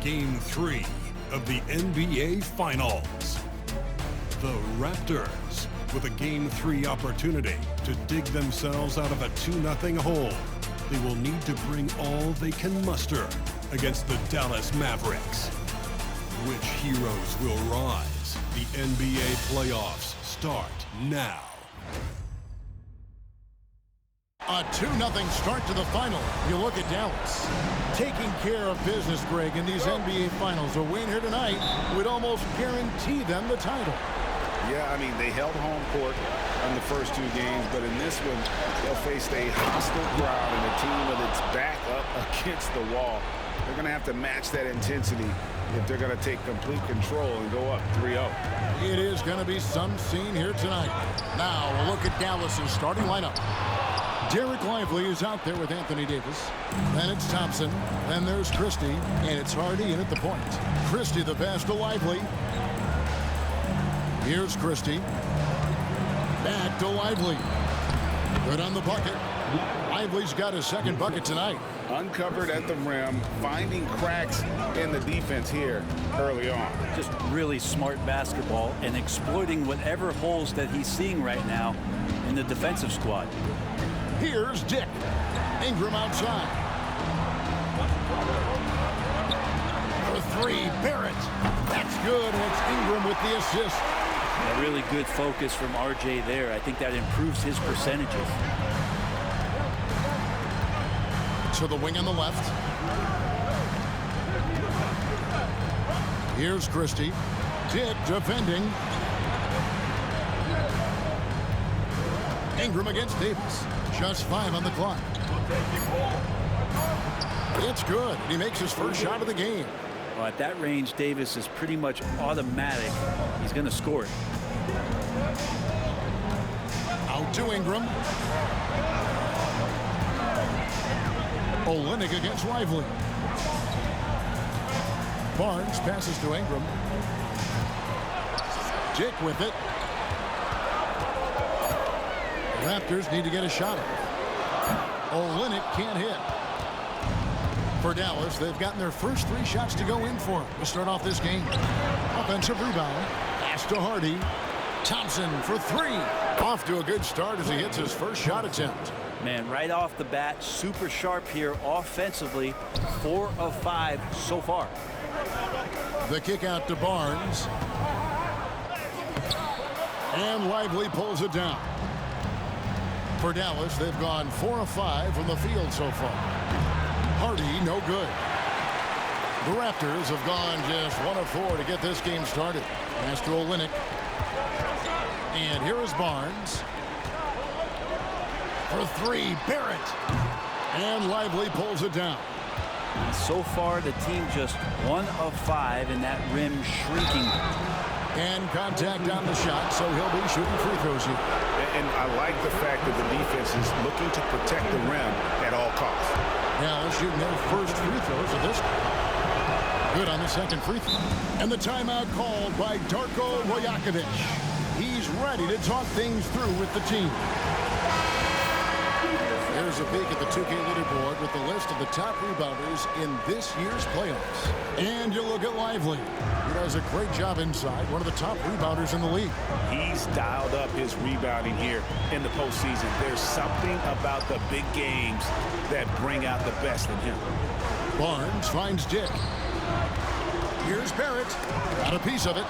Game 3 of the NBA Finals. The Raptors, with a Game 3 opportunity to dig themselves out of a 2-0 hole. They will need to bring all they can muster against the Dallas Mavericks. Which heroes will rise? The NBA playoffs start now. A 2-0 start to the final. You look at Dallas taking care of business, Greg, in these NBA Finals. A win here tonight would almost guarantee them the title. Yeah, I mean, they held home court in the first 2 games, but in this one, they'll face a hostile crowd and a team with its back up against the wall. They're going to have to match that intensity if they're going to take complete control and go up 3-0. It is going to be some scene here tonight. Now, a look at Dallas's starting lineup. Derek Lively is out there with Anthony Davis. Then it's Thompson. Then there's Christie. And it's Hardy in at the point. Christie the pass to Lively. Here's Christie. Back to Lively. Good on the bucket. Lively's got his second bucket tonight. Uncovered at the rim, finding cracks in the defense here early on. Just really smart basketball and exploiting whatever holes that he's seeing right now in the defensive squad. Here's Dick. Ingram outside. For 3, Barrett. That's good, and it's Ingram with the assist. A really good focus from RJ there. I think that improves his percentages. To the wing on the left. Here's Christie. Dick defending. Ingram against Davis. Just 5 on the clock. It's good. He makes his first shot of the game. Well, at that range, Davis is pretty much automatic. He's going to score it. Out to Ingram. Olynyk against Lively. Barnes passes to Ingram. Dick with it. Raptors need to get a shot up. Olynyk can't hit. For Dallas, they've gotten their first 3 shots to go in for him to start off this game. Offensive rebound. Pass to Hardy. Thompson for 3. Off to a good start as he hits his first shot attempt. Man, right off the bat, super sharp here offensively. 4 of 5 so far. The kick out to Barnes. And Lively pulls it down. For Dallas, they've gone 4 of 5 from the field so far. Hardy, no good. The Raptors have gone just 1 of 4 to get this game started. Pass to Olynyk. And here is Barnes. For 3, Barrett. And Lively pulls it down. So far, the team just 1 of 5 in that rim shrinking. And contact on the shot, so he'll be shooting free throws here. And I like the fact that the defense is looking to protect the rim at all costs. Dallas shooting their first free throws of this. Good on the second free throw. And the timeout called by Darko Rajakovic. He's ready to talk things through with the team. Here's a peek at the 2K leaderboard with the list of the top rebounders in this year's playoffs. And you look at Lively. He does a great job inside, one of the top rebounders in the league. He's dialed up his rebounding here in the postseason. There's something about the big games that bring out the best in him. Barnes finds Dick. Here's Barrett. Got a piece of it.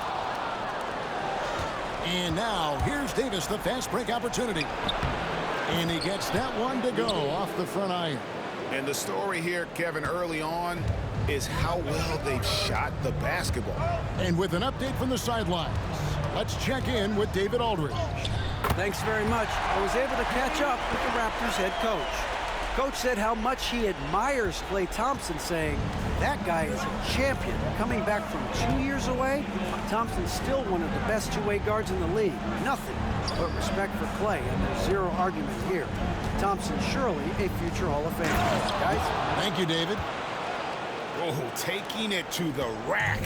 And now here's Davis, the fast break opportunity. And he gets that one to go off the front iron. And the story here, Kevin, early on is how well they've shot the basketball. And with an update from the sidelines, let's check in with David Aldridge. Thanks very much. I was able to catch up with the Raptors head coach. Coach said how much he admires Klay Thompson, saying, that guy is a champion. Coming back from 2 years away, Thompson's still one of the best two-way guards in the league. Nothing but respect for Klay, and there's zero argument here. Thompson surely a future Hall of Famer. Guys? Thank you, David. Oh, taking it to the rack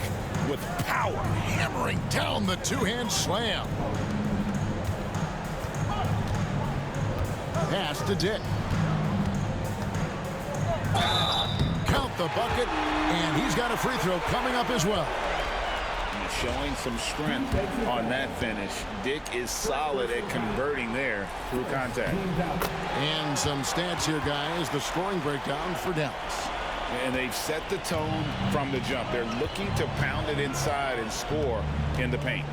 with power. Hammering down the two-hand slam. Pass to Dick. Count the bucket, and he's got a free throw coming up as well. Showing some strength on that finish. Dick is solid at converting there through contact. And some stats here, guys. The scoring breakdown for Dallas. And they've set the tone from the jump. They're looking to pound it inside and score in the paint.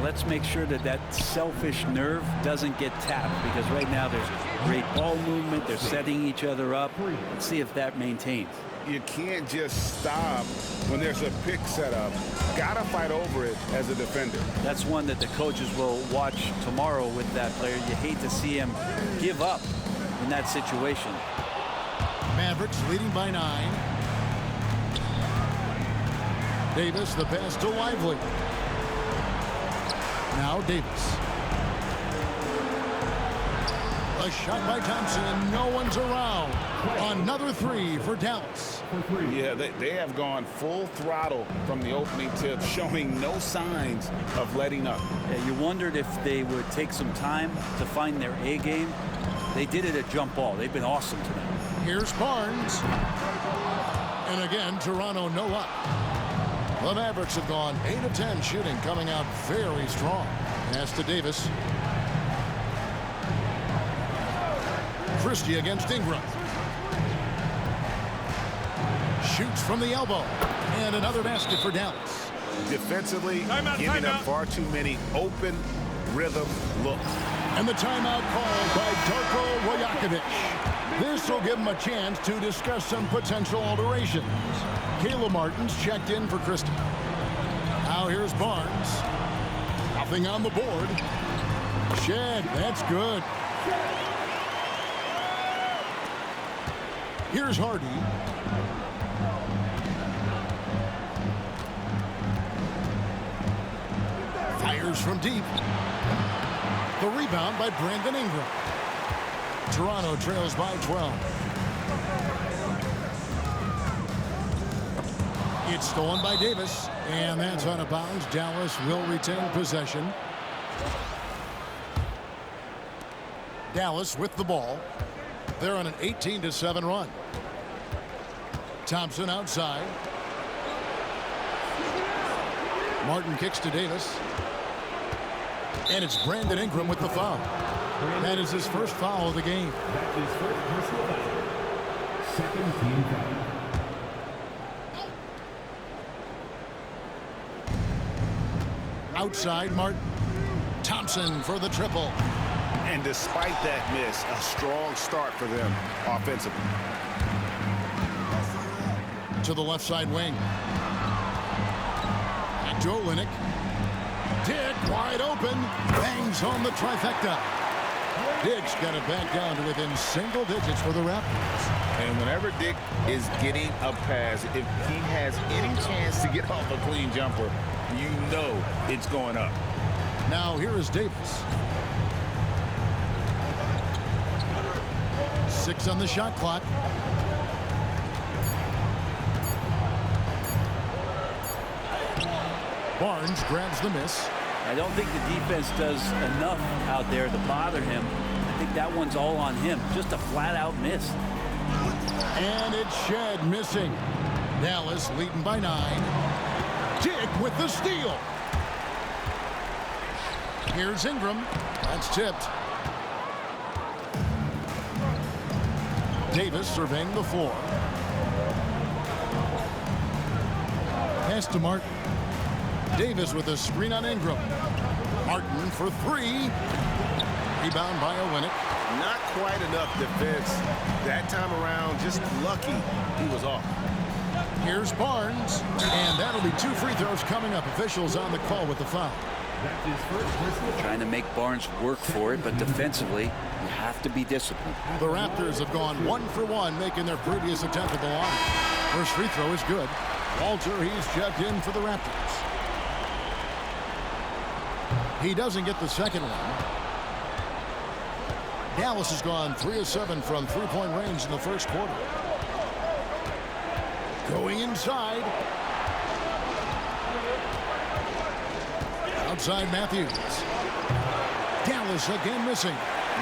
Let's make sure that that selfish nerve doesn't get tapped, because right now there's great ball movement. They're setting each other up. Let's see if that maintains. You can't just stop when there's a pick set up. Gotta fight over it as a defender. That's one that the coaches will watch tomorrow with that player. You hate to see him give up in that situation. Mavericks leading by 9. Davis, the pass to Lively. Now Davis. A shot by Thompson, and no one's around. Another 3 for Dallas. Yeah, they have gone full throttle from the opening tip, showing no signs of letting up. Yeah, you wondered if they would take some time to find their A game. They did it at jump ball. They've been awesome tonight. Here's Barnes. And again, Toronto no luck. The Mavericks have gone 8 of 10 shooting, coming out very strong. Pass to Davis. Christie against Ingram. Shoots from the elbow. And another basket for Dallas. Defensively, giving up far too many open rhythm looks. And the timeout called by Darko Rajakovic. This will give him a chance to discuss some potential alterations. Caleb Martin's checked in for Christie. Now here's Barnes. Nothing on the board. Shed, that's good. Here's Hardy. Fires from deep. The rebound by Brandon Ingram. Toronto trails by 12. It's stolen by Davis, and that's out of bounds. Dallas will retain possession. Dallas with the ball. They're on an 18-7 run. Thompson outside. Martin kicks to Davis. And it's Brandon Ingram with the foul. That is his first foul of the game. That is first personal foul. Second team foul. Outside, Martin. Thompson for the triple. And despite that miss, a strong start for them offensively. To the left side wing. And Joe Olynyk. Dick wide open. Bangs home the trifecta. Dick's got it back down to within single digits for the Raptors. And whenever Dick is getting a pass, if he has any chance to get off a clean jumper, you know it's going up. Now here is Davis. 6 on the shot clock. Barnes grabs the miss. I don't think the defense does enough out there to bother him. I think that one's all on him. Just a flat-out miss. And it's Shed missing. Dallas leading by 9. Dick with the steal. Here's Ingram. That's tipped. Davis surveying the floor. Pass to Martin. Davis with a screen on Ingram. Martin for 3. Rebound by Olynyk. Not quite enough defense that time around. Just lucky he was off. Here's Barnes. And that'll be 2 free throws coming up. Officials on the call with the foul. That is first personal. Trying to make Barnes work for it, but defensively, you have to be disciplined. The Raptors have gone 1 for 1, making their previous attempt at the line. First free throw is good. Walter, he's checked in for the Raptors. He doesn't get the second one. Dallas has gone 3 of 7 from three-point range in the first quarter. Going inside. Outside Matthews. Dallas again missing.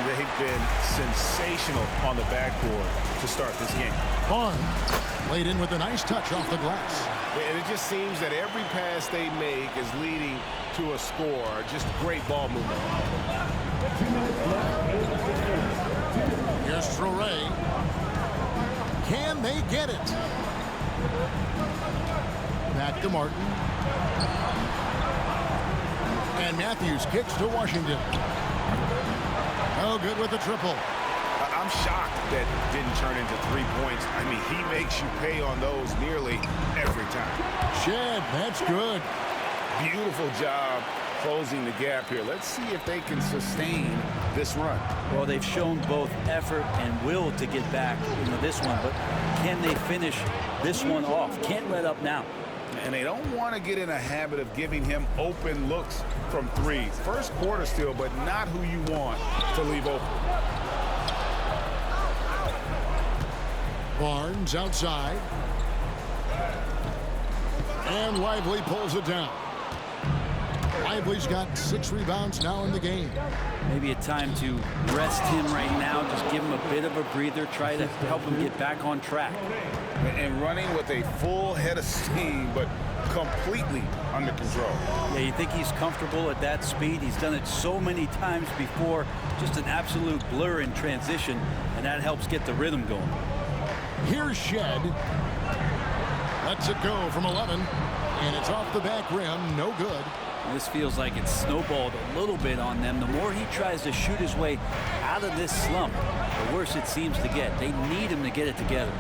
They've been sensational on the backboard to start this game. Barnes Laid in with a nice touch off the glass. And it just seems that every pass they make is leading to a score. Just great ball movement. Here's Traore. Can they get it? Back to Martin. And Matthews kicks to Washington. Oh, good with the triple. I'm shocked that didn't turn into 3 points. I mean, he makes you pay on those nearly every time. Shed, that's good. Beautiful job closing the gap here. Let's see if they can sustain this run. Well, they've shown both effort and will to get back into this one, but can they finish this one off? Can't let up now. And they don't want to get in a habit of giving him open looks from three. First quarter still, but not who you want to leave open. Barnes outside. And Lively pulls it down. Lively's got 6 rebounds now in the game. Maybe a time to rest him right now. Just give him a bit of a breather. Try to help him get back on track. And running with a full head of steam, but completely under control. Yeah, you think he's comfortable at that speed. He's done it so many times before. Just an absolute blur in transition, and that helps get the rhythm going. Here's Shed. Lets it go from 11, and it's off the back rim. No good. This feels like it's snowballed a little bit on them. The more he tries to shoot his way out of this slump, the worse it seems to get. They need him to get it together.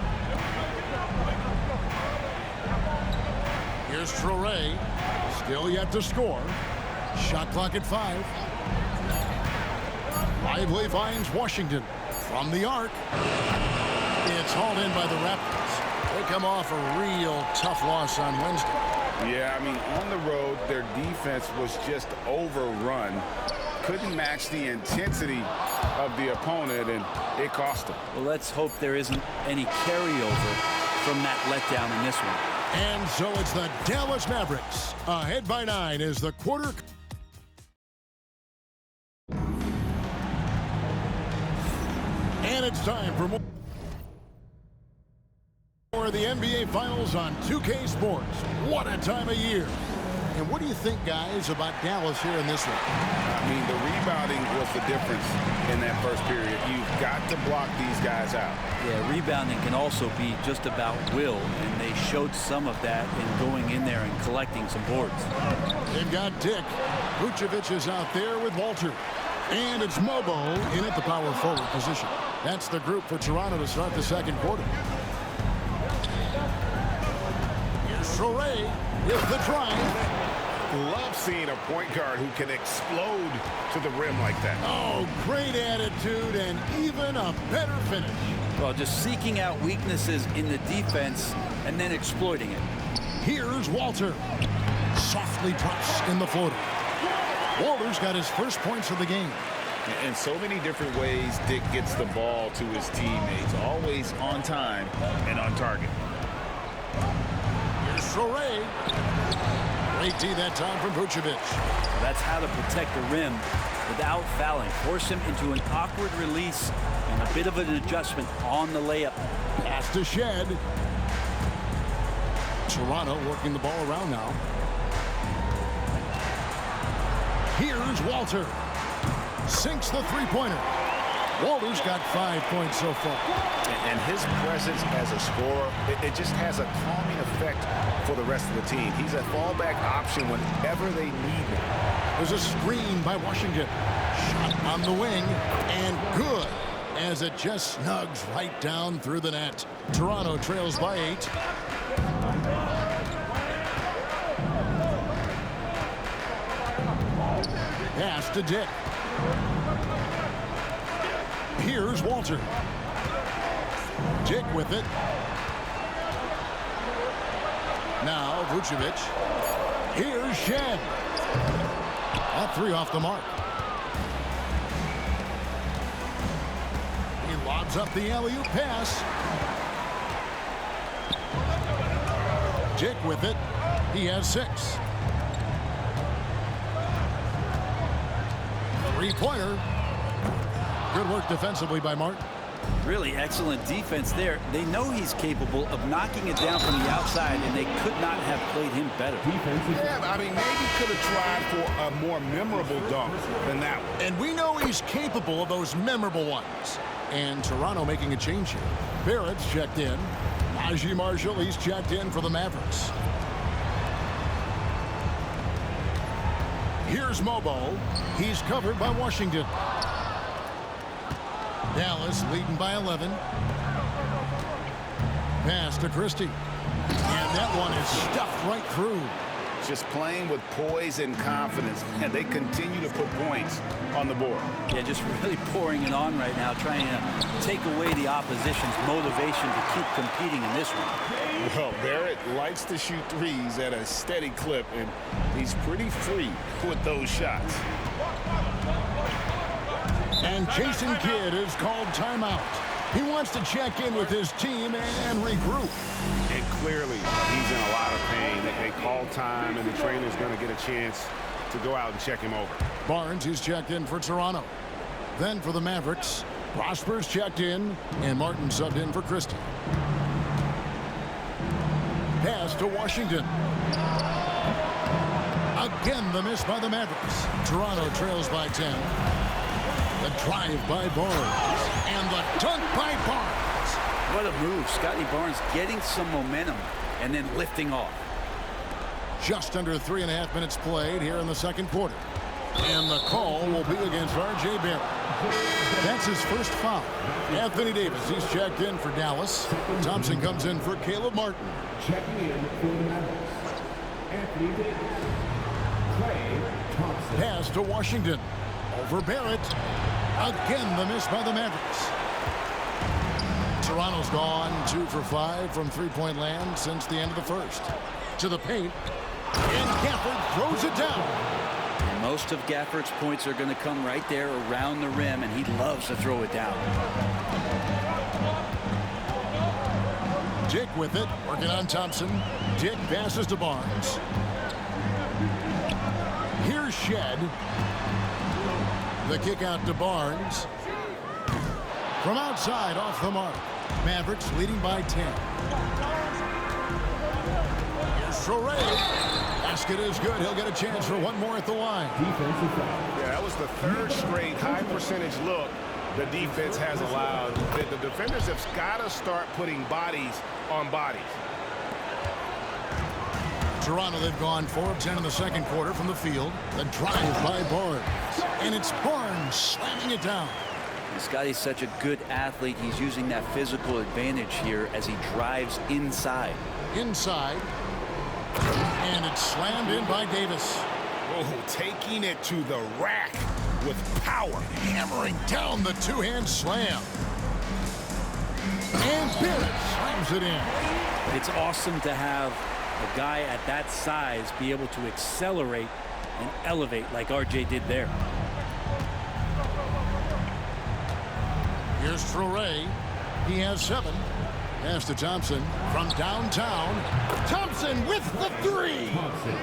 Here's Traore. Still yet to score. Shot clock at 5. Lively finds Washington from the arc. It's hauled in by the Raptors. They come off a real tough loss on Wednesday. Yeah, I mean, on the road, their defense was just overrun. Couldn't match the intensity of the opponent, and it cost them. Well, let's hope there isn't any carryover from that letdown in this one. And so it's the Dallas Mavericks ahead by 9 as the quarter. And it's time for more of the NBA Finals on 2K Sports. What a time of year. And what do you think, guys, about Dallas here in this one? I mean, the rebounding was the difference in that first period. You've got to block these guys out. Yeah, rebounding can also be just about will, and they showed some of that in going in there and collecting some boards. They've got Dick. Vucevic is out there with Walter. And it's Mobo in at the power forward position. That's the group for Toronto to start the second quarter. Here's Traore with the drive. Love seeing a point guard who can explode to the rim like that. Oh, great attitude and even a better finish. Well, just seeking out weaknesses in the defense and then exploiting it. Here's Walter. Softly drops in the floater. Walter's got his first points of the game. In so many different ways, Dick gets the ball to his teammates. Always on time and on target. Here's Traore. Great D that time from Vucevic. That's how to protect the rim without fouling. Force him into an awkward release and a bit of an adjustment on the layup. Pass to Shed. Toronto working the ball around now. Here's Walter. Sinks the three-pointer. Walter's got 5 points so far. And his presence as a scorer, it just has a calming effect for the rest of the team. He's a fallback option whenever they need him. There's a screen by Washington. Shot on the wing, and good, as it just snugs right down through the net. Toronto trails by 8. Pass to Dick. Here's Walter. Dick with it. Now Vucevic. Here's Shed. That 3 off the mark. He lobs up the alley-oop pass. Dick with it. He has 6. Three-pointer. Good work defensively by Martin. Really excellent defense there. They know he's capable of knocking it down from the outside, and they could not have played him better. Yeah, I mean, maybe could have tried for a more memorable dunk than that one. And we know he's capable of those memorable ones. And Toronto making a change here. Barrett's checked in. Najee Marshall, he's checked in for the Mavericks. Here's Mobo. He's covered by Washington. Dallas leading by 11. Pass to Christie. And that one is stuffed right through. Just playing with poise and confidence, and they continue to put points on the board. Yeah, just really pouring it on right now, trying to take away the opposition's motivation to keep competing in this one. Well, Barrett likes to shoot threes at a steady clip, and he's pretty free with those shots. And Jason Kidd is called timeout. He wants to check in with his team and regroup. And clearly, he's in a lot of pain. They call time, and the trainer's going to get a chance to go out and check him over. Barnes is checked in for Toronto. Then for the Mavericks, Prosper's checked in, and Martin subbed in for Christie. Pass to Washington. Again, the miss by the Mavericks. Toronto trails by 10. The drive by Barnes. And the dunk by Barnes. What a move. Scotty Barnes getting some momentum and then lifting off. Just under 3.5 minutes played here in the second quarter. And the call will be against R.J. Barrett. That's his first foul. Anthony Davis, he's checked in for Dallas. Thompson comes in for Caleb Martin. Checking in for the Mavericks, Anthony Davis. Klay Thompson. Pass to Washington. Over Barrett. Again, the miss by the Mavericks. Toronto's gone 2 for 5 from three-point land since the end of the first. To the paint. And Gafford throws it down. Most of Gafford's points are going to come right there around the rim, and he loves to throw it down. Dick with it, working on Thompson. Dick passes to Barnes. Here's Shed. The kick out to Barnes. From outside, off the mark. Mavericks leading by 10. Here's Traore. Basket is good. He'll get a chance for one more at the line. Defensive foul. Yeah, that was the third straight high-percentage look the defense has allowed. The defenders have got to start putting bodies on bodies. Toronto, they've gone 4 of 10 in the second quarter from the field. The drive by Barnes. And it's Barnes slamming it down. Scotty's such a good athlete. He's using that physical advantage here as he drives inside. Inside. And it's slammed in by Davis. Oh, taking it to the rack with power. Hammering down the two-hand slam. And Barrett slams it in. It's awesome to have a guy at that size be able to accelerate and elevate like RJ did there. Here's Traore. He has 7. Pass to Thompson from downtown. Thompson with the 3.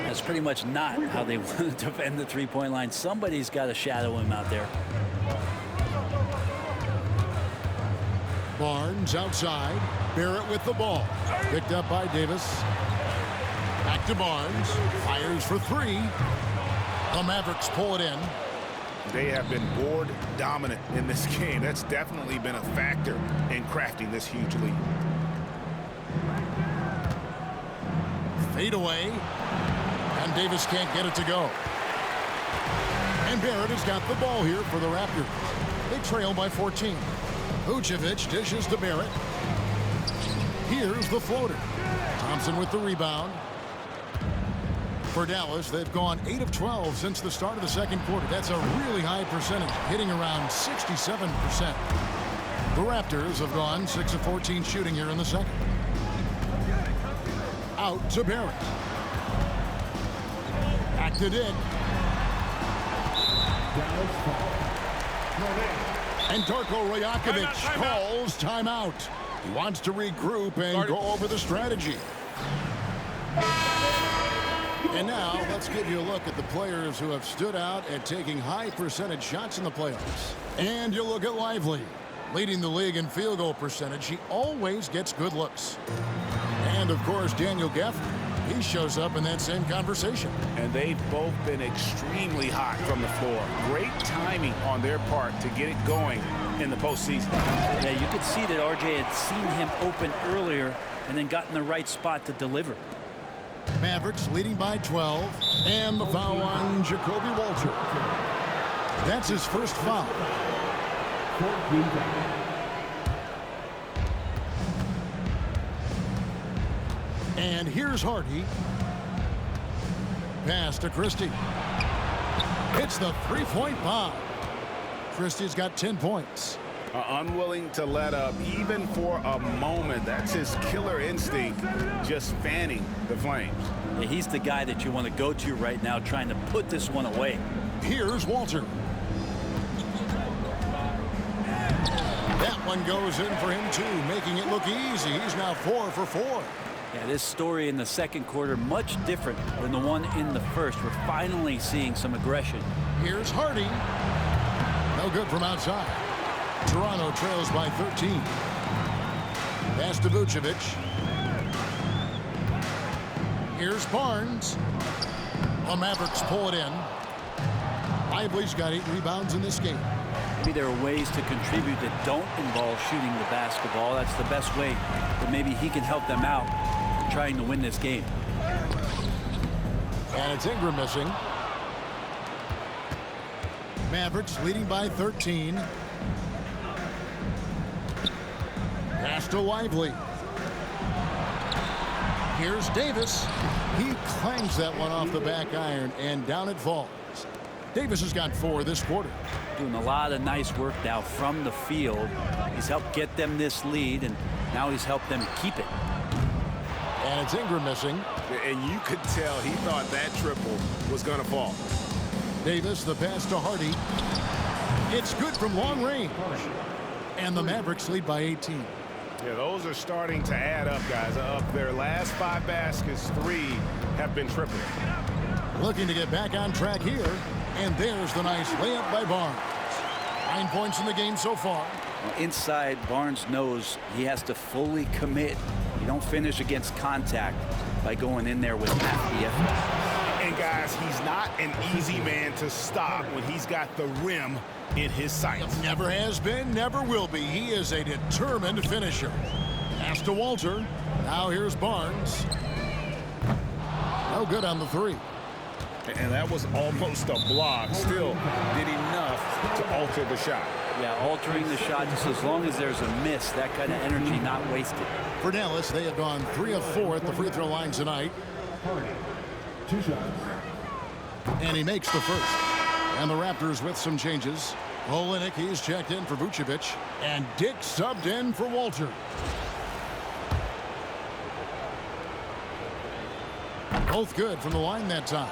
That's pretty much not how they want to defend the three-point line. Somebody's got to shadow him out there. Barnes outside. Barrett with the ball. Picked up by Davis. Back to Barnes. Fires for 3. The Mavericks pull it in. They have been board dominant in this game. That's definitely been a factor in crafting this huge lead. Fade away. And Davis can't get it to go. And Barrett has got the ball here for the Raptors. They trail by 14. Vucevic dishes to Barrett. Here's the floater. Thompson with the rebound. For Dallas, they've gone 8 of 12 since the start of the second quarter. That's a really high percentage, hitting around 67%. The Raptors have gone 6 of 14 shooting here in the second. Out to Barrett. Back to Dick. And Darko Rajakovic calls timeout. He wants to regroup and go over the strategy. And now, let's give you a look at the players who have stood out at taking high percentage shots in the playoffs. And you look at Lively. Leading the league in field goal percentage, he always gets good looks. And, of course, Daniel Gafford, he shows up in that same conversation. And they've both been extremely hot from the floor. Great timing on their part to get it going in the postseason. Yeah, you could see that RJ had seen him open earlier and then got in the right spot to deliver. Mavericks leading by 12. And the foul on Jacoby Walter. That's his first foul. 14 down. And here's Hardy. Pass to Christie. It's the three-point bomb. Christie's got 10 points. Unwilling to let up even for a moment. That's his killer instinct, just fanning the flames. Yeah, he's the guy that you want to go to right now, trying to put this one away. Here's Walter. That one goes in for him, too, making it look easy. He's now 4 for 4. Yeah, this story in the second quarter, much different than the one in the first. We're finally seeing some aggression. Here's Hardy. No good from outside. Toronto trails by 13. Pass to Vucevic. Here's Barnes. The Mavericks pull it in. Lively's got 8 rebounds in this game. Maybe there are ways to contribute that don't involve shooting the basketball. That's the best way that maybe he can help them out in trying to win this game. And it's Ingram missing. Mavericks leading by 13. Pass to Lively. Here's Davis. He clangs that one off the back iron, and down it falls. Davis has got 4 this quarter. Doing a lot of nice work now from the field. He's helped get them this lead, and now he's helped them keep it. And it's Ingram missing. And you could tell he thought that triple was going to fall. Davis, the pass to Hardy. It's good from long range. And the Mavericks lead by 18. Yeah, those are starting to add up, guys. Up their last 5 baskets, 3 have been triple. Looking to get back on track here. And there's the nice layup by Barnes. 9 points in the game so far. Well, inside, Barnes knows he has to fully commit. You don't finish against contact by going in there with half the effort. And guys, he's not an easy man to stop when he's got the rim in his sights. Never has been, never will be. He is a determined finisher. Pass to Walter. Now here's Barnes. No good on the 3. And that was almost a block. Still did enough to alter the shot. Yeah, altering the shot just as long as there's a miss. That kind of energy not wasted. For Dallas, they have gone 3 of 4 at the free throw line tonight. Hardy. 2 shots. And he makes the first. And the Raptors with some changes. Olynyk, he's checked in for Vucevic. And Dick subbed in for Walter. Both good from the line that time.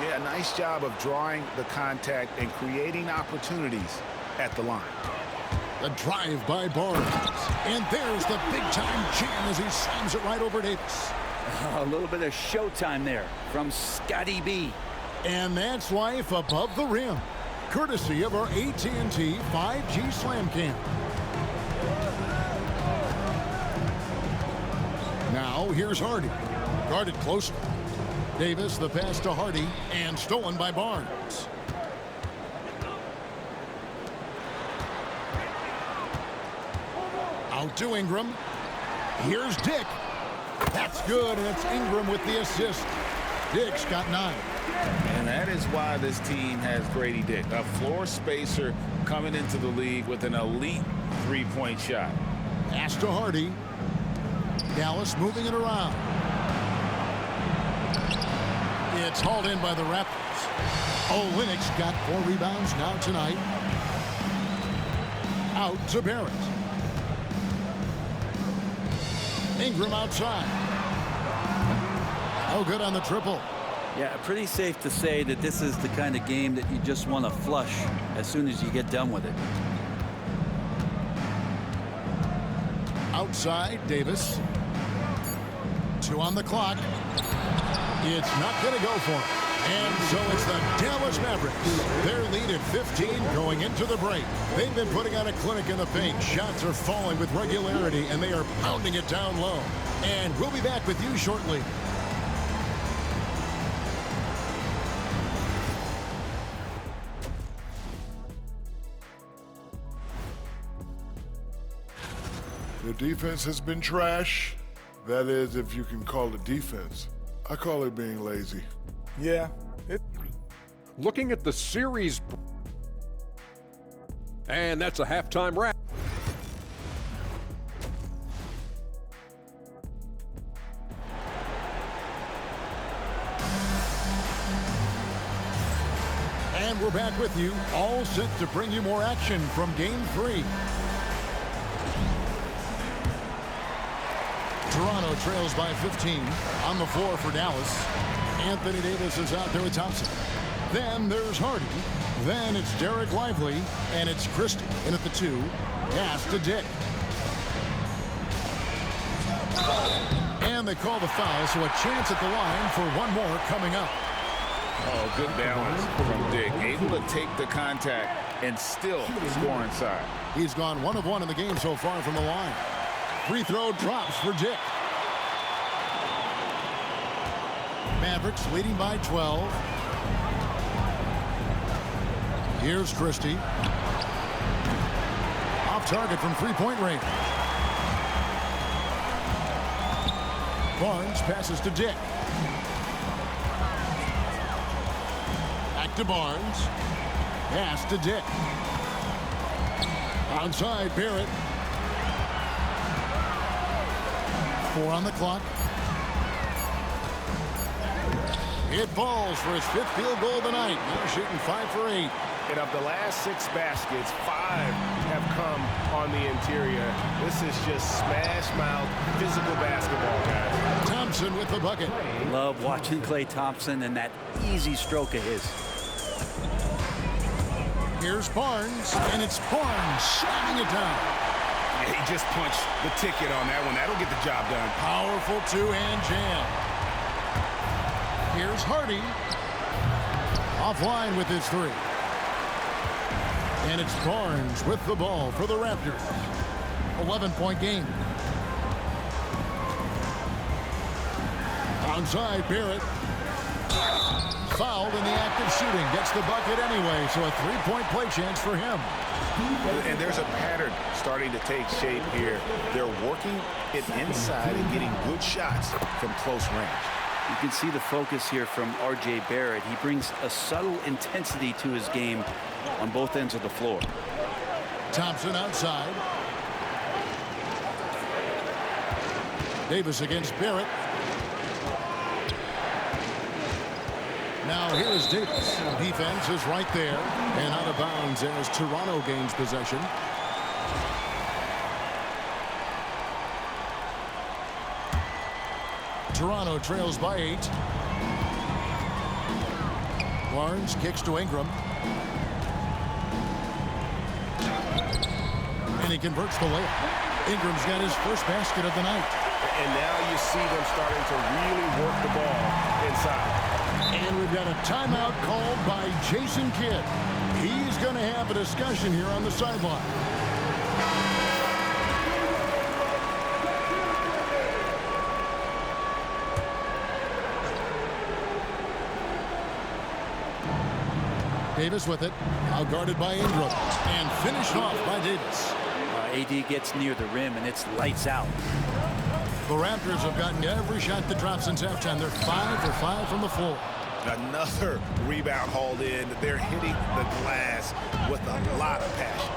Yeah, nice job of drawing the contact and creating opportunities at the line. The drive by Barnes. And there's the big-time jam as he slams it right over Davis. A little bit of showtime there from Scotty B. And that's life above the rim, courtesy of our AT&T 5G Slam Cam. Now here's Hardy, guarded closely. Davis, the pass to Hardy, and stolen by Barnes. Out to Ingram. Here's Dick. That's good, and it's Ingram with the assist. Dick's got 9. And that is why this team has Grady Dick, a floor spacer coming into the league with an elite 3-point shot. Pass to Hardy. Dallas moving it around. It's hauled in by the Raptors. Olynyk's got 4 rebounds now tonight. Out to Barrett. Ingram outside. No good on the triple. Yeah, pretty safe to say that this is the kind of game that you just want to flush as soon as you get done with it. Outside, Davis. 2 on the clock. It's not going to go for him. And so it's the Dallas Mavericks. Their lead at 15 going into the break. They've been putting on a clinic in the paint. Shots are falling with regularity, and they are pounding it down low. And we'll be back with you shortly. The defense has been trash. That is, if you can call it defense. I call it being lazy. Yeah. Looking at the series. And that's a halftime wrap. And we're back with you, all set to bring you more action from Game 3. Toronto trails by 15. On the floor for Dallas. Anthony Davis is out there with Thompson. Then there's Hardy. Then it's Derek Lively. And it's Christie in at the 2. Pass to Dick. And they call the foul, so a chance at the line for one more coming up. Oh, good balance from Dick. Able to take the contact and still score inside. He's gone 1 of 1 in the game so far from the line. Free throw drops for Dick. Mavericks leading by 12. Here's Christie. Off target from three-point range. Barnes passes to Dick. Back to Barnes. Pass to Dick. Onside, Barrett. 4 on the clock. It falls for his 5th field goal of the night. Now shooting 5 for 8. And of the last 6 baskets, 5 have come on the interior. This is just smash mouth physical basketball, guys. Thompson with the bucket. Love watching Klay Thompson and that easy stroke of his. Here's Barnes, and it's Barnes slamming it down. Yeah, he just punched the ticket on that one. That'll get the job done. Powerful two-hand jam. Here's Hardy. Offline with his 3. And it's Barnes with the ball for the Raptors. 11-point game. Onside, Barrett. Fouled in the act of shooting. Gets the bucket anyway, so a 3-point play chance for him. And there's a pattern starting to take shape here. They're working it inside and getting good shots from close range. You can see the focus here from R.J. Barrett. He brings a subtle intensity to his game on both ends of the floor. Thompson outside. Davis against Barrett. Now here is Davis. Defense is right there and out of bounds as Toronto gains possession. Toronto trails by 8. Barnes kicks to Ingram. And he converts the layup. Ingram's got his first basket of the night. And now you see them starting to really work the ball inside. And we've got a timeout called by Jason Kidd. He's going to have a discussion here on the sideline. Davis with it. Now guarded by Ingram. And finished off by Davis. AD gets near the rim, and it's lights out. The Raptors have gotten every shot that dropped since halftime. They're 5 for 5 from the floor. Another rebound hauled in. They're hitting the glass with a lot of passion.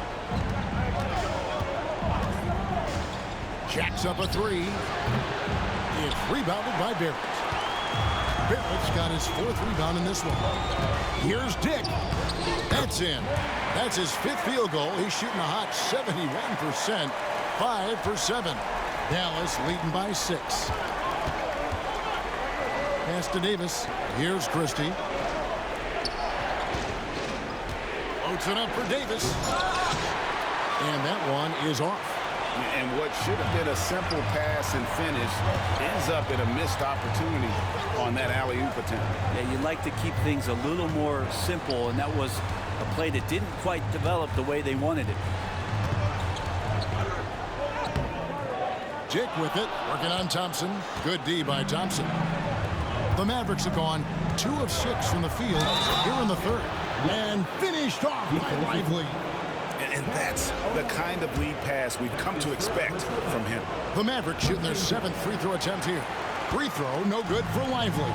Jacks up a 3. It's rebounded by Barrett. Barrett's got his 4th rebound in this one. Here's Dick. That's in. That's his 5th field goal. He's shooting a hot 71%. 5 for 7. Dallas leading by 6. Pass to Davis. Here's Christie. Floats it up for Davis. And that one is off. And what should have been a simple pass and finish ends up in a missed opportunity on that alley-oop attempt. Yeah, you'd like to keep things a little more simple, and that was a play that didn't quite develop the way they wanted it. Dick with it, working on Thompson. Good D by Thompson. The Mavericks have gone 2 of 6 from the field here in the third. And finished off by Lively. And that's the kind of lead pass we've come to expect from him. The Mavericks shooting their 7th free throw attempt here. Free throw, no good for Lively.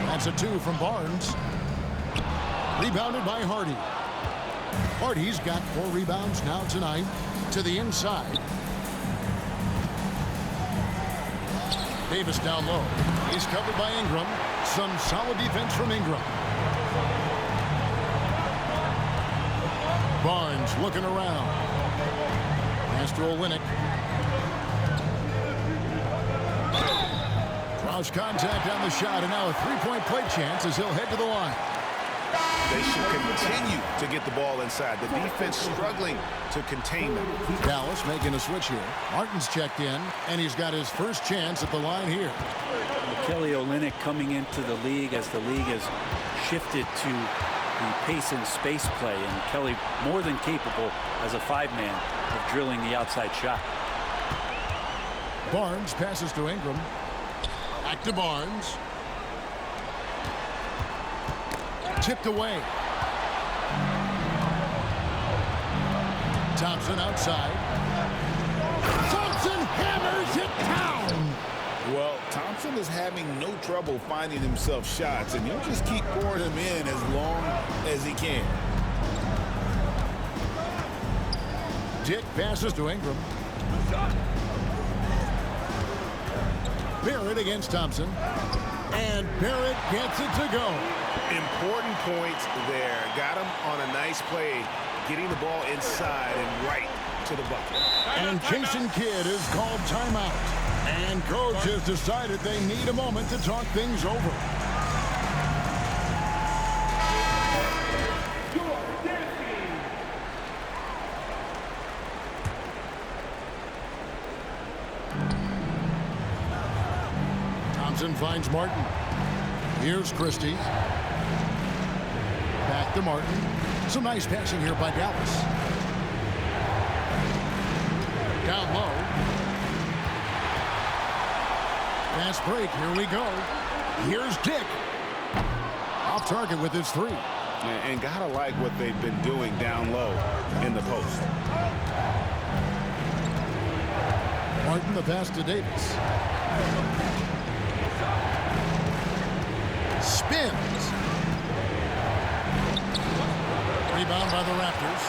That's a 2 from Barnes. Rebounded by Hardy. Hardy's got 4 rebounds now tonight. To the inside. Davis down low. He's covered by Ingram. Some solid defense from Ingram. Barnes looking around. Pass to Olynyk. Draws contact on the shot, and now a 3-point play chance as he'll head to the line. They should continue to get the ball inside. The defense struggling to contain them. Dallas making a switch here. Martin's checked in, and he's got his first chance at the line here. Kelly Olynyk coming into the league as the league has shifted to the pace and space play, and Kelly more than capable as a 5-man of drilling the outside shot. Barnes passes to Ingram. Back to Barnes. Tipped away. Thompson outside. Thompson hammers it down. Well, Thompson is having no trouble finding himself shots, and he'll just keep pouring them in as long as he can. Dick passes to Ingram. Barrett against Thompson. And Barrett gets it to go. Important points there. Got him on a nice play, getting the ball inside and right to the bucket. And Jason Kidd is called timeout. And coach has decided they need a moment to talk things over. Thompson finds Martin. Here's Christie. Back to Martin. Some nice passing here by Dallas. Down low. Fast break. Here we go. Here's Dick. Off target with his 3. And gotta like what they've been doing down low in the post. Martin the pass to Davis. Spins. Rebound by the Raptors.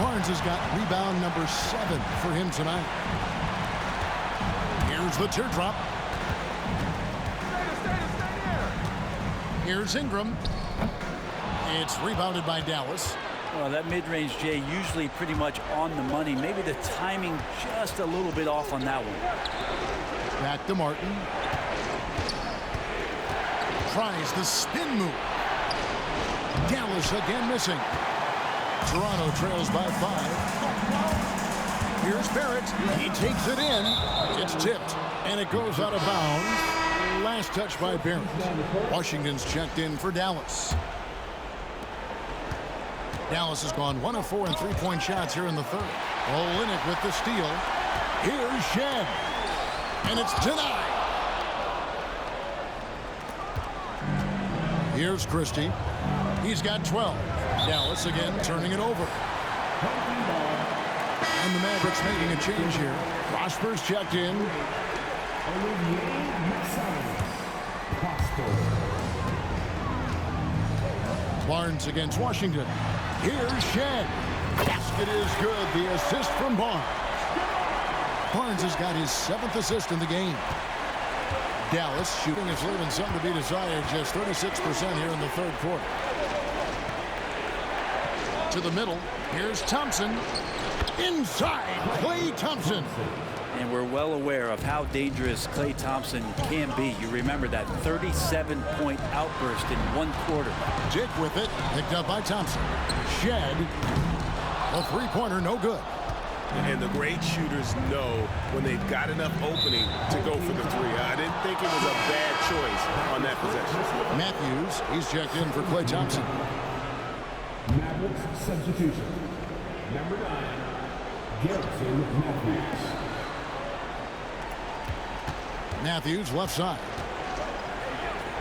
Barnes has got rebound number 7 for him tonight. Here's the teardrop. Here's Ingram. It's rebounded by Dallas. Well, that mid-range, Jay, usually pretty much on the money. Maybe the timing just a little bit off on that one. Back to Martin. Tries the spin move. Dallas again missing. Toronto trails by 5. Here's Barrett. He takes it in. It's tipped, and it goes out of bounds. Last touch by Barrett. Washington's checked in for Dallas. Dallas has gone 1 of 4 in 3-point shots here in the third. Olynyk with the steal. Here's Shed. And it's denied. Here's Christie. He's got 12. Dallas again turning it over. And the Mavericks making a change here. Prosper's checked in. Barnes against Washington. Here's Shed. Basket is good. The assist from Barnes. Barnes has got his 7th assist in the game. Dallas shooting is leaving some to be desired. Just 36% here in the third quarter. To the middle. Here's Thompson. Inside, Klay Thompson. And we're well aware of how dangerous Klay Thompson can be. You remember that 37-point outburst in 1 quarter. Dick with it. Picked up by Thompson. Shed. A 3-pointer, no good. And the great shooters know when they've got enough opening to go for the three. I didn't think it was a bad choice on that possession. Matthews, he's checked in for Klay Thompson. Mavericks substitution. Number 9, Garrison Matthews. Matthews, left side.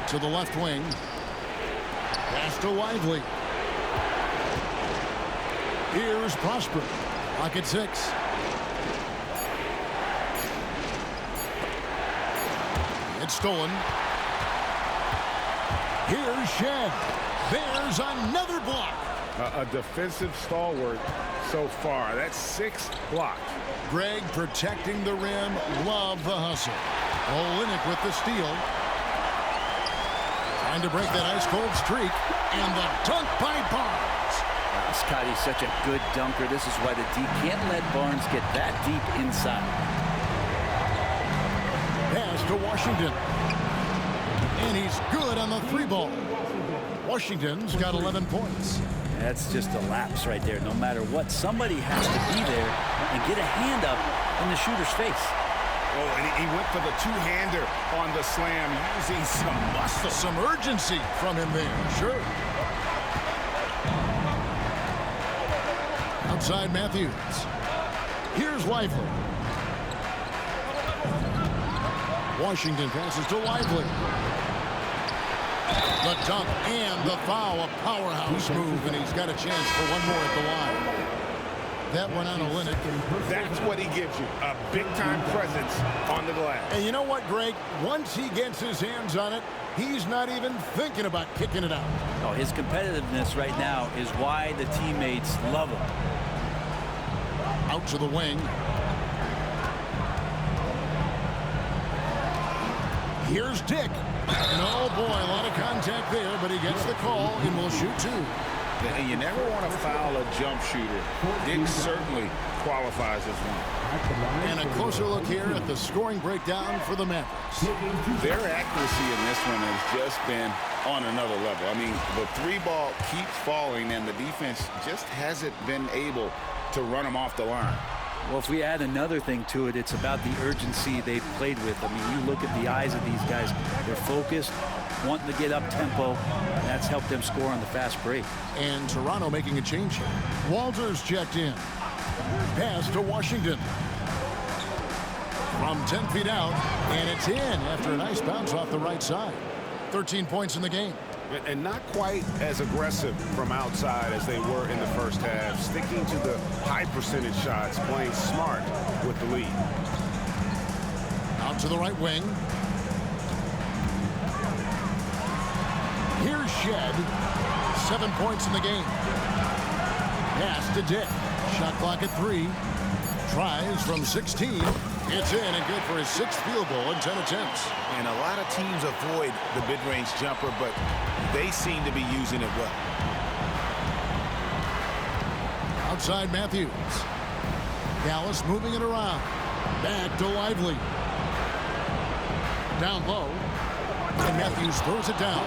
To the left wing. Pass to Lively. Here's Prosper. Pocket 6. It's stolen. Here's Shed. There's another block. A defensive stalwart so far. That's 6 blocks. Greg protecting the rim. Love the hustle. Olynyk with the steal. Trying to break that ice-cold streak. And the dunk by Barnes. Scotty's such a good dunker. This is why the D can't let Barnes get that deep inside. Pass to Washington. And he's good on the 3-ball. Washington's got 11 points. That's just a lapse right there. No matter what, somebody has to be there and get a hand up in the shooter's face. Oh, and he went for the two-hander on the slam using some muscle. Some urgency from him there, sure. Outside Matthews. Here's Lively. Washington passes to Lively. The dunk and the foul, a powerhouse move, and he's got a chance for one more at the line. That one on Olynyk. That's what he gives you, a big-time presence on the glass. And you know what, Greg? Once he gets his hands on it, he's not even thinking about kicking it out. Oh, his competitiveness right now is why the teammates love him. Out to the wing. Here's Dick. And oh boy, a lot of contact there, but he gets the call and will shoot 2. And you never want to foul a jump shooter. Dick certainly qualifies as one. And a closer look here at the scoring breakdown for the Mavericks. Their accuracy in this one has just been on another level. I mean, the 3-ball keeps falling, and the defense just hasn't been able to run them off the line. Well, if we add another thing to it, it's about the urgency they've played with. I mean, you look at the eyes of these guys. They're focused, wanting to get up tempo, and that's helped them score on the fast break. And Toronto making a change here. Walters checked in. Pass to Washington. From 10 feet out, and it's in after a nice bounce off the right side. 13 points in the game. And not quite as aggressive from outside as they were in the first half. Sticking to the high percentage shots, playing smart with the lead. Out to the right wing. Here's Shed. 7 points in the game. Pass to Dick. Shot clock at 3. Tries from 16. It's in and good for his 6th field goal in 10 attempts. And a lot of teams avoid the mid-range jumper, but they seem to be using it well. Outside Matthews. Dallas moving it around. Back to Lively. Down low. And Matthews throws it down.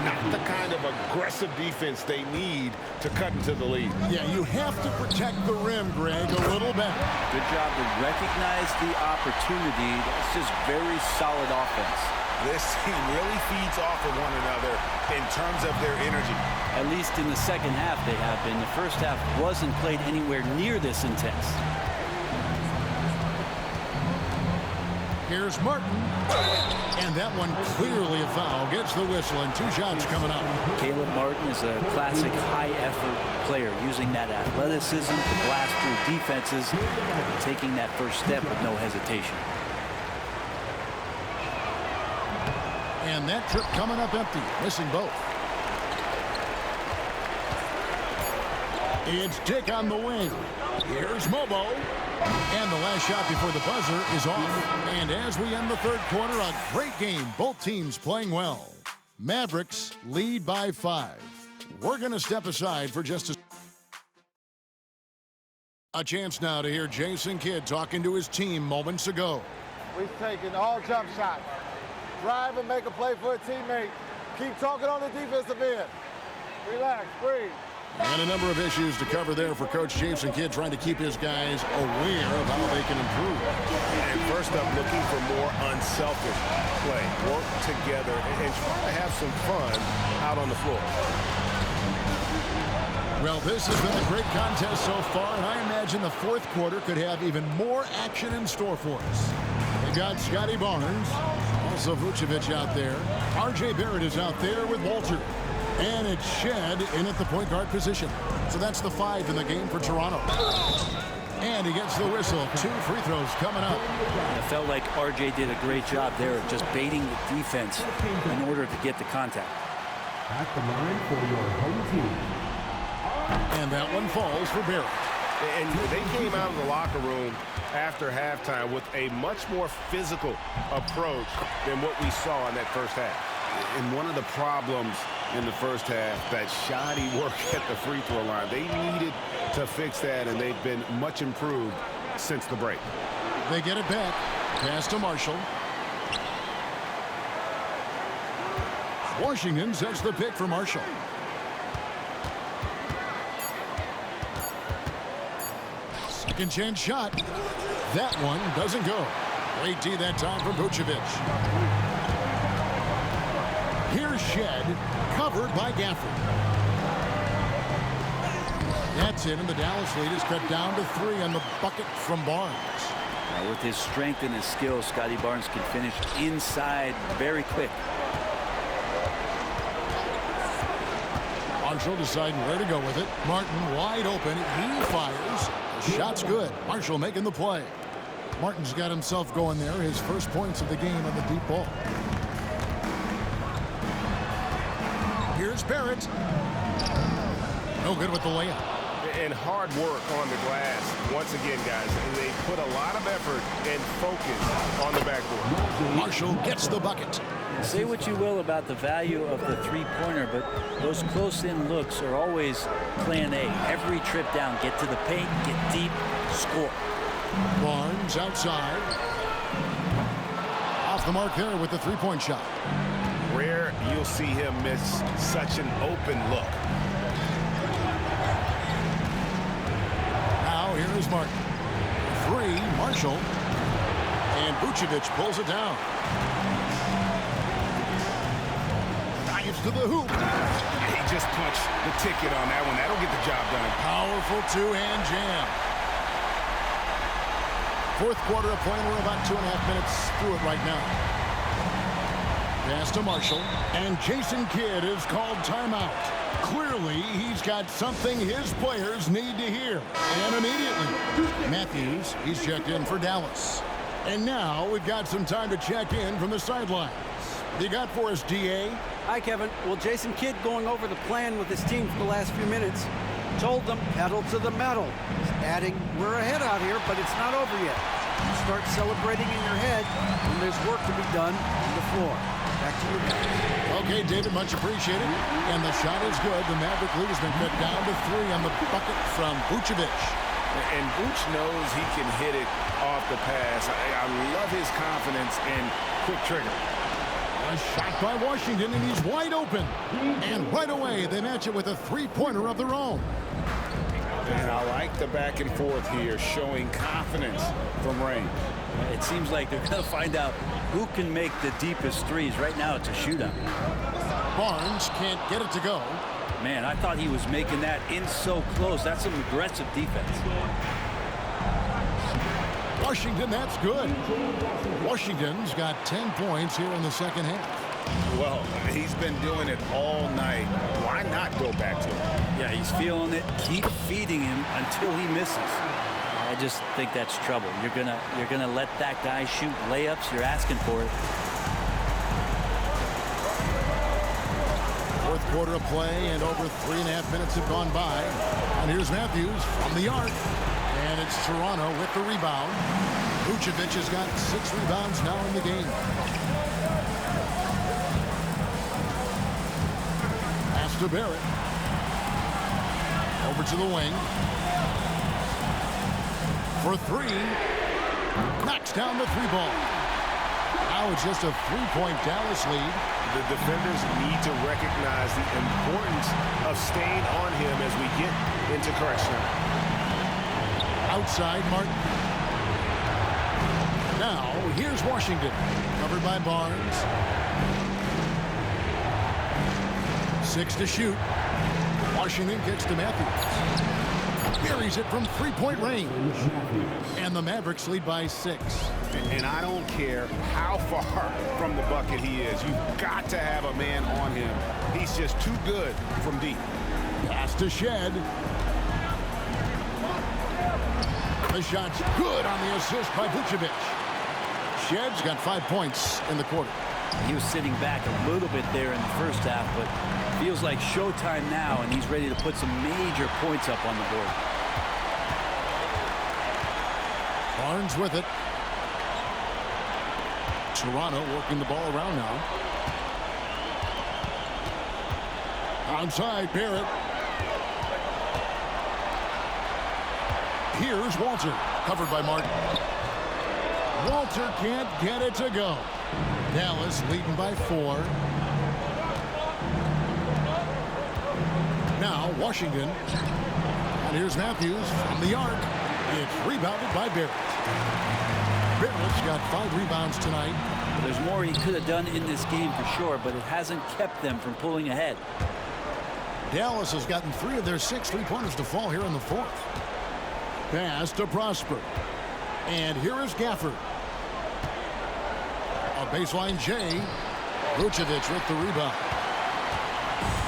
Not the kind of aggressive defense they need to cut into the lead. Yeah, you have to protect the rim, Greg, a little better. Good job to recognize the opportunity. That's just very solid offense. This team really feeds off of one another in terms of their energy. At least in the second half they have been. The first half wasn't played anywhere near this intense. Here's Martin. And that one clearly a foul. Gets the whistle and 2 shots coming up. Caleb Martin is a classic high-effort player, using that athleticism to blast through defenses, taking that first step with no hesitation. And that trip coming up empty, missing both. It's Dick on the wing. Here's Mobo. And the last shot before the buzzer is off. And as we end the third quarter, a great game. Both teams playing well. Mavericks lead by 5. We're going to step aside for just a chance now to hear Jason Kidd talking to his team moments ago. We've taken all jump shots. Drive and make a play for a teammate. Keep talking on the defensive end. Relax, breathe. And a number of issues to cover there for Coach Jason Kidd, trying to keep his guys aware of how they can improve. And first up, looking for more unselfish play. Work together and try to have some fun out on the floor. Well, this has been a great contest so far, and I imagine the fourth quarter could have even more action in store for us. They've got Scotty Barnes, also Vucevic out there. R.J. Barrett is out there with Walter. And it's Shed in at the point guard position. So that's the 5 in the game for Toronto. And he gets the whistle. 2 free throws coming up. I felt like RJ did a great job there of just baiting the defense in order to get the contact. At the line for your home team. And that one falls for Barrett. And they came out of the locker room after halftime with a much more physical approach than what we saw in that first half. And one of the problems in the first half, that shoddy work at the free throw line. They needed to fix that, and they've been much improved since the break. They get it back. Pass to Marshall. Washington sets the pick for Marshall. Second chance shot. That one doesn't go. Great D that time from Vucevic. Here's Shed, covered by Gafford. That's it, and the Dallas lead is cut down to 3 on the bucket from Barnes. Now, with his strength and his skills, Scotty Barnes can finish inside very quick. Marshall deciding where to go with it. Martin wide open. He fires. The shot's good. Marshall making the play. Martin's got himself going there. His first points of the game on the deep ball. Here's Barrett. No good with the layup. And hard work on the glass. Once again, guys, they put a lot of effort and focus on the backboard. Marshall gets the bucket. Say what you will about the value of the three-pointer, but those close-in looks are always plan A. Every trip down, get to the paint, get deep, score. Barnes outside. Off the mark there with the three-point shot. Rare you'll see him miss such an open look. Now here is Martin. 3, Marshall. And Vucevic pulls it down. Dives to the hoop. He just punched the ticket on that one. That'll get the job done. Powerful two-hand jam. Fourth quarter of play. We're about 2.5 minutes through it right now. Pass to Marshall. And Jason Kidd is called timeout. Clearly, he's got something his players need to hear. And immediately, Matthews, he's checked in for Dallas. And now we've got some time to check in from the sidelines. You got for us, DA? Hi, Kevin. Well, Jason Kidd going over the plan with his team for the last few minutes. Told them, pedal to the metal. He's adding, we're ahead out here, but it's not over yet. You start celebrating in your head when there's work to be done on the floor. Back to you guys. Okay, David, much appreciated. And the shot is good. The Maverick lead has been cut down to 3 on the bucket from Vucevic. And Vuce knows he can hit it off the pass. I love his confidence and quick trigger. A shot by Washington, and he's wide open. And right away, they match it with a three-pointer of their own. And I like the back and forth here, showing confidence from range. It seems like they're going to find out who can make the deepest threes. Right now, it's a shootout. Barnes can't get it to go. Man, I thought he was making that in so close. That's some aggressive defense. Washington, that's good. Washington's got 10 points here in the second half. Well, he's been doing it all night. Why not go back to him? Yeah, he's feeling it. Keep feeding him until he misses. I just think that's trouble. You're gonna let that guy shoot layups. You're asking for it. Fourth quarter of play, and over 3.5 minutes have gone by. And here's Matthews from the arc. And it's Toronto with the rebound. Vucevic has got 6 rebounds now in the game. Pass to Barrett. Over to the wing. For 3. Knocks down the 3 ball. Now Now it's just a 3-point Dallas lead. The defenders need to recognize the importance of staying on him as we get into correction. Outside, Martin. Now, here's Washington. Covered by Barnes. 6 to shoot. Washington kicks to Matthews. Buries it from 3-point range. And the Mavericks lead by 6. And I don't care how far from the bucket he is. You've got to have a man on him. He's just too good from deep. Pass to Shed. The shot's good on the assist by Vucevic. Shed's got 5 points in the quarter. He was sitting back a little bit there in the first half, but feels like showtime now, and he's ready to put some major points up on the board. Barnes with it. Toronto working the ball around now. Outside, Barrett. Here's Walter, covered by Martin. Walter can't get it to go. Dallas leading by 4. Now Washington. And here's Matthews from the arc. It's rebounded by Barrett. Barrett's got 5 rebounds tonight. There's more he could have done in this game for sure, but it hasn't kept them from pulling ahead. Dallas has gotten 3 of their 6 3-pointers to fall here in the 4th. Pass to Prosper. And here is Gafford. A baseline J. Vucevic with the rebound.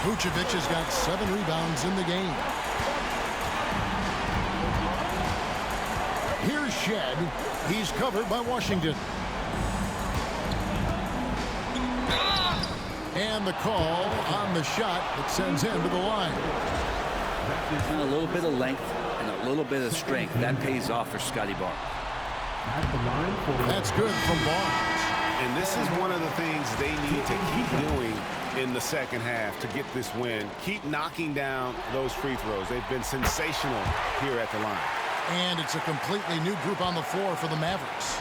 Vucevic has got 7 rebounds in the game. Here's Shed. He's covered by Washington. And the call on the shot that sends him to the line. And a little bit of length and a little bit of strength. That pays off for Scotty Barnes. That's good from Barnes. And this is one of the things they need to keep doing in the second half to get this win. Keep knocking down those free throws. They've been sensational here at the line. And it's a completely new group on the floor for the Mavericks.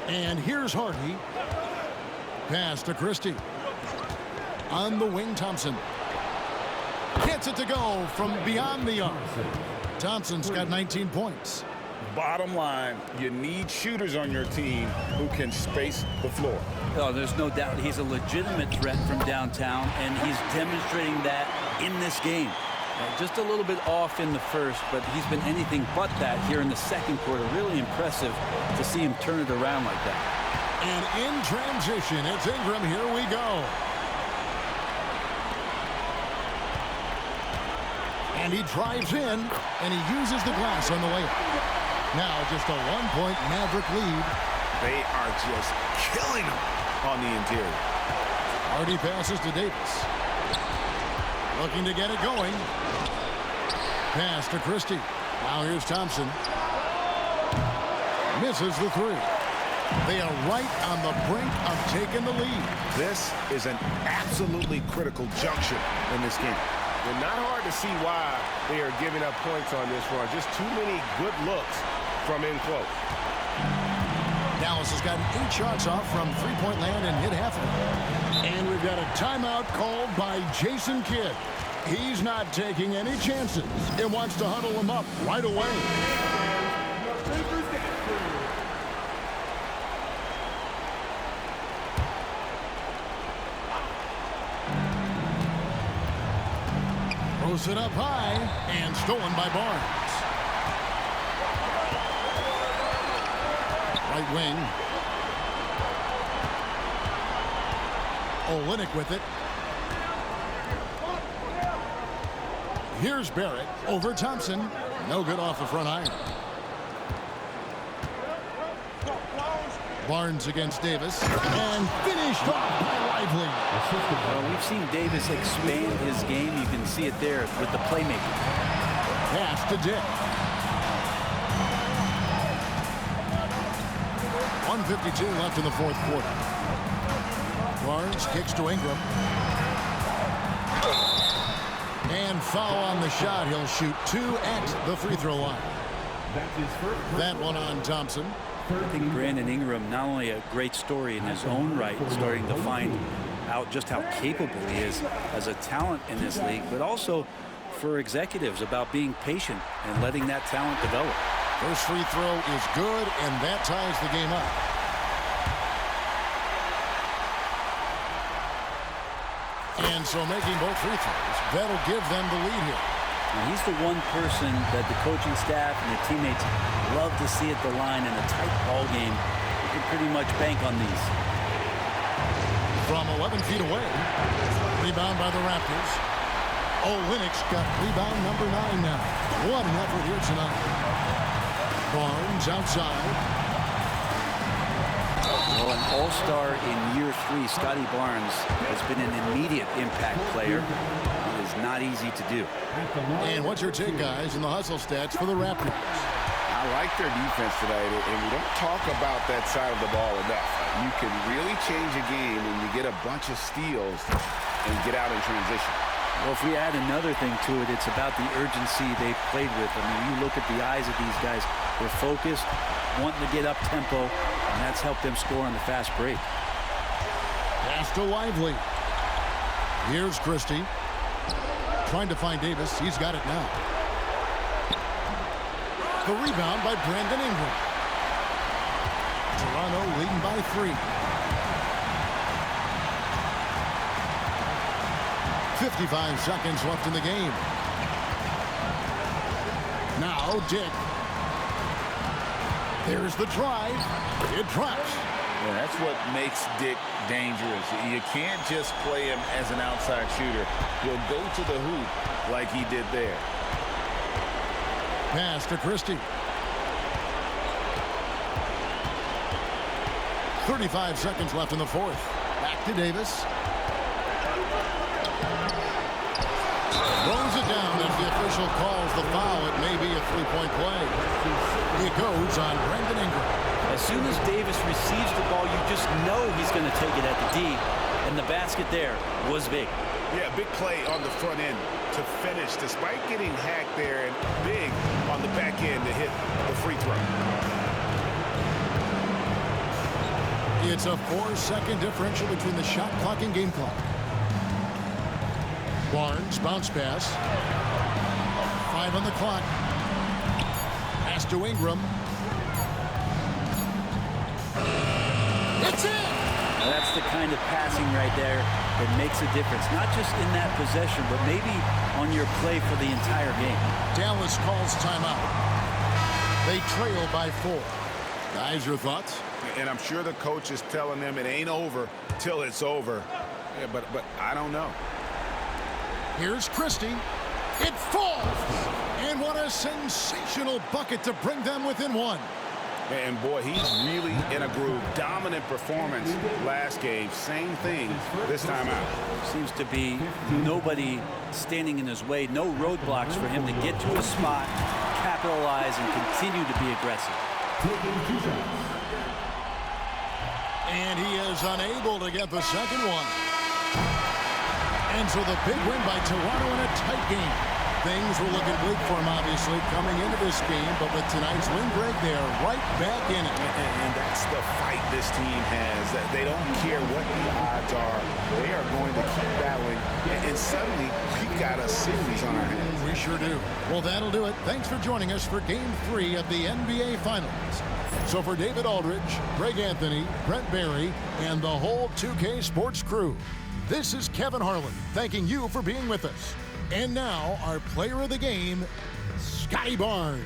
And here's Hardy. Pass to Christie. On the wing, Thompson. Gets it to go from beyond the arc. Thompson's got 19 points. Bottom line, you need shooters on your team who can space the floor. Oh, there's no doubt he's a legitimate threat from downtown, and he's demonstrating that in this game. Just a little bit off in the first, but he's been anything but that here in the second quarter. Really impressive to see him turn it around like that. And in transition, it's Ingram. Here we go. And he drives in, and he uses the glass on the layup. Now just a 1-point Maverick lead. They are just killing him on the interior. Hardy passes to Davis. Looking to get it going. Pass to Christie. Now here's Thompson. Misses the 3. They are right on the brink of taking the lead. This is an absolutely critical junction in this game. And not hard to see why they are giving up points on this run. Just too many good looks from in close. Dallas has gotten 8 shots off from 3-point land and hit half of them. And we've got a timeout called by Jason Kidd. He's not taking any chances and wants to huddle them up right away. Throws it up high and stolen by Barnes. Right wing. Olynyk with it. Here's Barrett over Thompson. No good off the front iron. Barnes against Davis. And finished off by Lively. Well, we've seen Davis expand his game. You can see it there with the playmaking. Pass to Dick. 1:52 left in the 4th quarter. Barnes kicks to Ingram. And foul on the shot. He'll shoot 2 at the free throw line. That's his first. That one on Thompson. I think Brandon Ingram, not only a great story in his own right, starting to find out just how capable he is as a talent in this league, but also for executives about being patient and letting that talent develop. First free throw is good, and that ties the game up. And so making both free throws, that'll give them the lead here. And he's the one person that the coaching staff and the teammates love to see at the line in a tight ball game. You can pretty much bank on these. From 11 feet away, rebound by the Raptors. Olynyk's got rebound number 9 now. What an effort here tonight. Barnes outside. Well, an all-star in year 3, Scotty Barnes has been an immediate impact player. It is not easy to do. And what's your take, guys, in the hustle stats for the Raptors? I like their defense tonight, and we don't talk about that side of the ball enough. You can really change a game when you get a bunch of steals and get out in transition. Well, if we add another thing to it, it's about the urgency they've played with. I mean, you look at the eyes of these guys. They're focused, wanting to get up tempo, and that's helped them score on the fast break. Pass to Lively. Here's Christie. Trying to find Davis. He's got it now. The rebound by Brandon Ingram. Toronto leading by 3. 55 seconds left in the game. Now Dick. There's the drive. It drops. Yeah, that's what makes Dick dangerous. You can't just play him as an outside shooter. He'll go to the hoop like he did there. Pass to Christie. 35 seconds left in the 4th. Back to Davis. Throws it down as the official calls the foul. It may be a three-point play. It goes on Brandon Ingram. As soon as Davis receives the ball, you just know he's going to take it at the D. And the basket there was big. Yeah, big play on the front end to finish, despite getting hacked there, and big on the back end to hit the free throw. It's a 4-second differential between the shot clock and game clock. Barnes, bounce pass. 5 on the clock. Pass to Ingram. It's in! Now that's the kind of passing right there that makes a difference. Not just in that possession, but maybe on your play for the entire game. Dallas calls timeout. They trail by 4. Guys, your thoughts? And I'm sure the coach is telling them it ain't over till it's over. Yeah, but I don't know. Here's Christie. It falls! And what a sensational bucket to bring them within 1. And boy, he's really in a groove. Dominant performance last game. Same thing this time out. Seems to be nobody standing in his way. No roadblocks for him to get to a spot, capitalize, and continue to be aggressive. And he is unable to get the second one. And so the big win by Toronto in a tight game. Things were looking bleak for him, obviously, coming into this game. But with tonight's win, Greg, they are right back in it. And that's the fight this team has. They don't care what the odds are. They are going to keep battling. And suddenly, we've got a series on our hands. We sure do. Well, that'll do it. Thanks for joining us for Game 3 of the NBA Finals. So for David Aldridge, Greg Anthony, Brent Barry, and the whole 2K Sports crew, this is Kevin Harlan thanking you for being with us. And now, our player of the game, Scotty Barnes.